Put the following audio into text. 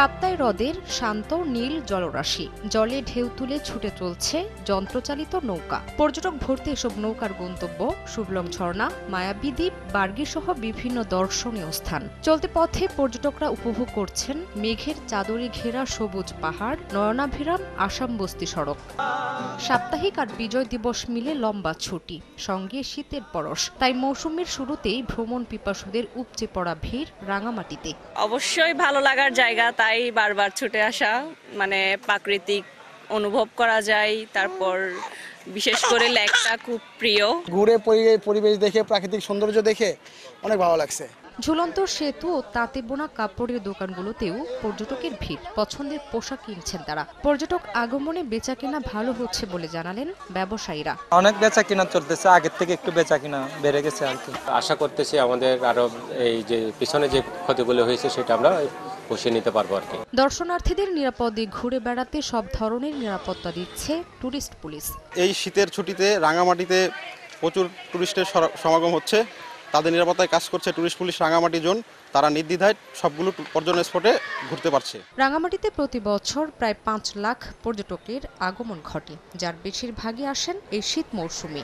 কাপ্তাই হ্রদের শান্ত নীল জলরাশি, জলে ঢেউ তুলে ছুটে চলছে যন্ত্রচালিত নৌকা। পর্যটক ভর্তি এসব নৌকার গন্তব্য শুভলং ঝর্ণা, মায়াবী দ্বীপ, বার্গি সহ বিভিন্ন দর্শনীয় স্থান। চলতি পথে পর্যটকরা উপভোগ করছেন মেঘের চাদরে ঘেরা সবুজ পাহাড়, নয়নাভিরাম আসাম বস্তি সড়ক। সাপ্তাহিক আর বিজয় দিবস মিলে লম্বা ছুটি, সঙ্গে শীতের পরশ। তাই মৌসুমের শুরুতেই ভ্রমণ পিপাসুদের উপচে পড়া ভিড় রাঙামাটিতে। অবশ্যই ভালো লাগার জায়গা, তাই বারবার ছুটে আসা। প্রাকৃতিক অনুভব করা যায়। তারপর বিশেষ করে লেকটা খুব প্রিয়। ঘুরে পরিবেশ দেখে, প্রাকৃতিক সৌন্দর্য দেখে অনেক ভালো লাগছে। ঝুলন্ত সেতু ও তাঁতে বোনা কাপড়ের দোকানগুলোতেও পর্যটকের ভিড়। পছন্দের পোশাক কিনছেন তারা। পর্যটক আগমনে বেচাকেনা ভালো হচ্ছে বলে জানালেন ব্যবসায়ীরা। অনেক বেচাকেনা চলতেছে, আগের থেকে একটু বেচাকেনা বেড়ে গেছে আর কি। আশা করতেছি আমাদের আরো এই যে পিছনে যে ক্ষতিগুলো হয়েছে সেটা আমরা পুষিয়ে নিতে পারবো আর কি। দর্শনার্থীদের নিরাপদে ঘুরে বেড়াতে সব ধরনের নিরাপত্তা দিচ্ছে টুরিস্ট পুলিশ। এই শীতের ছুটিতে রাঙামাটিতে প্রচুর টুরিস্টের সমাগম হচ্ছে। তাদের নিরাপত্তায় কাজ করছে টুরিস্ট পুলিশ রাঙামাটি জোন। তারা নির্দ্বিধায় সবগুলো পর্যটন স্পটে ঘুরতে পারছে। রাঙামাটিতে প্রতি বছর প্রায় 5 লাখ পর্যটকের আগমন ঘটে, যার বেশিরভাগই আসেন এই শীত মৌসুমে।